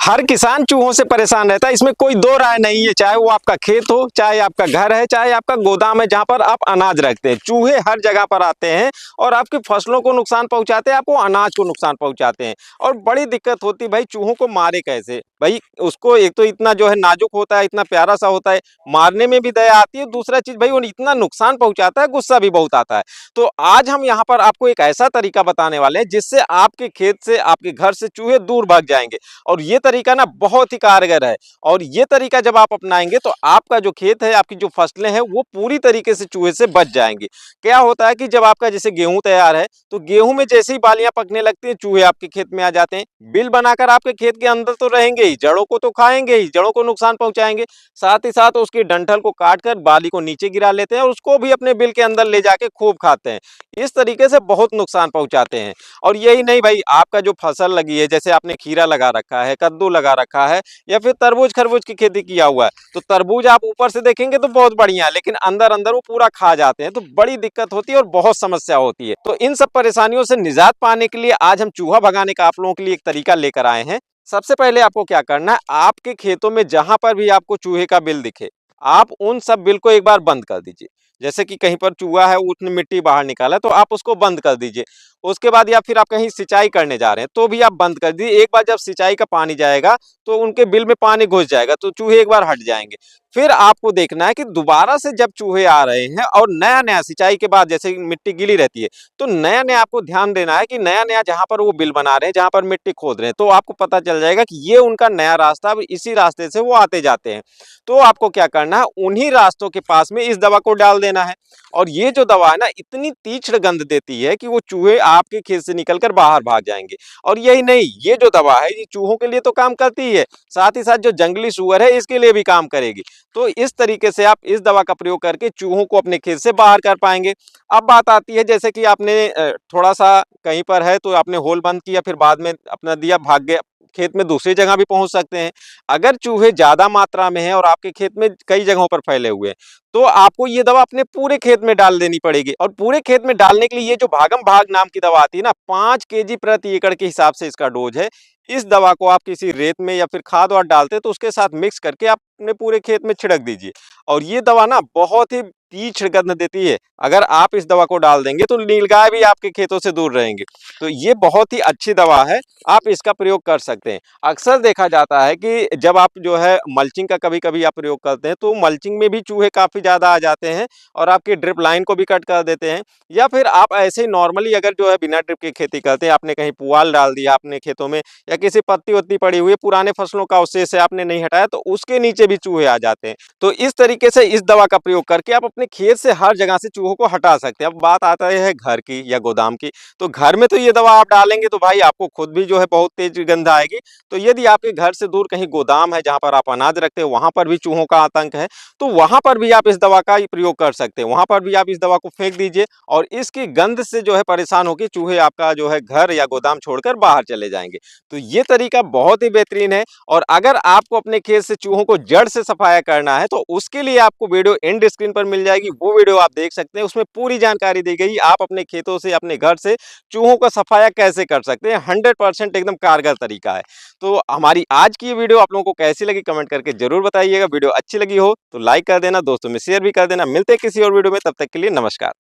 हर किसान चूहों से परेशान रहता है, इसमें कोई दो राय नहीं है। चाहे वो आपका खेत हो, चाहे आपका घर है, चाहे आपका गोदाम है जहां पर आप अनाज रखते हैं, चूहे हर जगह पर आते हैं और आपकी फसलों को नुकसान पहुंचाते हैं, आपको अनाज को नुकसान पहुंचाते हैं। और बड़ी दिक्कत होती है भाई, चूहों को मारे कैसे भाई। उसको एक तो इतना जो है नाजुक होता है, इतना प्यारा सा होता है, मारने में भी दया आती है। दूसरा चीज भाई, वो इतना नुकसान पहुंचाता है, गुस्सा भी बहुत आता है। तो आज हम यहाँ पर आपको एक ऐसा तरीका बताने वाले हैं जिससे आपके खेत से, आपके घर से चूहे दूर भाग जाएंगे। और ये तरीका ना बहुत ही कारगर है। और ये तरीका जब आप अपनाएंगे तो आपका जो खेत है, आपकी जो फसलें हैं, वो पूरी तरीके से चूहे से बच जाएंगी। क्या होता है कि जब आपका जैसे गेहूं तैयार है, तो गेहूं में जैसे ही बालियां पकने लगती हैं, चूहे आपके खेत में आ जाते हैं। बिल बनाकर आपके खेत के अंदर तो रहेंगे ही, जड़ों को तो खाएंगे ही, जड़ों को नुकसान पहुंचाएंगे। साथ ही साथ उसकी डंठल को काट कर बाली को नीचे गिरा लेते हैं और उसको भी अपने बिल के अंदर ले जाके खूब खाते हैं। इस तरीके से बहुत नुकसान पहुंचाते हैं। और यही नहीं भाई, आपका जो फसल लगी है, जैसे आपने खीरा लगा रखा है, कद्दू लगा रखा है, या फिर तरबूज खरबूज की खेती किया हुआ है, तो तरबूज आप ऊपर से देखेंगे तो बहुत बढ़िया है, लेकिन अंदर अंदर वो पूरा खा जाते हैं। तो बड़ी दिक्कत होती है और बहुत समस्या होती है। तो इन सब परेशानियों से निजात पाने के लिए आज हम चूहा भगाने का आप लोगों के लिए एक तरीका लेकर आए हैं। सबसे पहले आपको क्या करना है, आपके खेतों में जहां पर भी आपको चूहे का बिल दिखे, आप उन सब बिल को एक बार बंद कर दीजिए। जैसे कि कहीं पर चूहा है, उसने मिट्टी बाहर निकाला, तो आप उसको बंद कर दीजिए। उसके बाद या फिर आप कहीं सिंचाई करने जा रहे हैं तो भी आप बंद कर दीजिए। एक बार जब सिंचाई का पानी जाएगा तो उनके बिल में पानी घुस जाएगा, तो चूहे एक बार हट जाएंगे। फिर आपको देखना है कि दोबारा से जब चूहे आ रहे हैं और नया नया सिंचाई के बाद जैसे मिट्टी गीली रहती है, तो नया नया आपको ध्यान देना है कि नया नया जहां पर वो बिल बना रहे हैं, जहां पर मिट्टी खोद रहे हैं, तो आपको पता चल जाएगा कि ये उनका नया रास्ता, अब इसी रास्ते से वो आते जाते हैं। तो आपको क्या करना है, उन्हीं रास्तों के पास में इस दवा को डाल देना है। और ये जो दवा है ना, इतनी तीक्ष्ण गंध देती है कि वो चूहे आपके खेत से निकलकर बाहर भाग जाएंगे। और यही नहीं, ये जो दवा है ये चूहों के लिए तो काम करती ही है, साथ ही साथ जो जंगली सूअर है इसके लिए भी काम करेगी। तो इस तरीके से आप इस दवा का प्रयोग करके चूहों को अपने खेत से बाहर कर पाएंगे। अब बात आती है, जैसे कि आपने थोड़ा सा कहीं पर है तो आपने होल बंद किया, फिर बाद में अपना दिया, भाग गया, खेत में दूसरी जगह भी पहुंच सकते हैं। अगर चूहे ज्यादा मात्रा में हैं और आपके खेत में कई जगहों पर फैले हुए हैं, तो आपको ये दवा अपने पूरे खेत में डाल देनी पड़ेगी। और पूरे खेत में डालने के लिए ये जो भागम भाग नाम की दवा आती है ना, 5 केजी प्रति एकड़ के हिसाब से इसका डोज है। इस दवा को आप किसी रेत में या फिर खाद वाद डालते हैं तो उसके साथ मिक्स करके आप अपने पूरे खेत में छिड़क दीजिए। और ये दवा ना बहुत ही तीक्ष्ण गंध देती है। अगर आप इस दवा को डाल देंगे तो नीलगाय भी आपके खेतों से दूर रहेंगे। तो ये बहुत ही अच्छी दवा है, आप इसका प्रयोग कर सकते हैं। अक्सर देखा जाता है कि जब आप जो है मल्चिंग का कभी कभी आप प्रयोग करते हैं, तो मल्चिंग में भी चूहे काफी ज्यादा आ जाते हैं और आपकी ड्रिप लाइन को भी कट कर देते हैं। या फिर आप ऐसे ही नॉर्मली अगर जो है बिना ड्रिप की खेती करते हैं, आपने कहीं पुआल डाल दिया अपने खेतों में, या किसी पत्ती वत्ती पड़ी हुई है, पुराने फसलों का अवशेष है, आपने नहीं हटाया, तो उसके नीचे भी चूहे आ जाते हैं। तो इस तरीके से इस दवा का प्रयोग करके आप अपने खेत से हर जगह से चूहों को हटा सकते हैं। अब बात आता है घर की या गोदाम की, तो घर में तो ये दवा आप डालेंगे तो भाई आपको खुद भी जो है बहुत तेज गंध आएगी। तो यदि आपके घर से दूर कहीं गोदाम है जहां पर आप अनाज रखते हैं, वहां पर भी चूहों का आतंक है, तो वहां पर भी आप इस दवा का प्रयोग कर सकते हैं। वहां पर भी आप इस दवा को फेंक दीजिए और इसकी गंध से जो है परेशान होकर चूहे आपका जो है घर या गोदाम छोड़कर बाहर चले जाएंगे। तो ये तरीका बहुत ही बेहतरीन है। और अगर आपको अपने खेत से चूहों को जड़ से सफाया करना है तो उसके लिए आपको वीडियो एंड स्क्रीन पर मिल जाएगी, वो वीडियो आप देख सकते हैं। उसमें पूरी जानकारी दी गई, आप अपने खेतों से, अपने घर से चूहों का सफाया कैसे कर सकते हैं। 100% एकदम कारगर तरीका है। तो हमारी आज की वीडियो आप लोगों को कैसी लगी कमेंट करके जरूर बताइएगा। वीडियो अच्छी लगी हो तो लाइक कर देना, दोस्तों में शेयर भी कर देना। मिलते हैं किसी और वीडियो में, तब तक के लिए नमस्कार।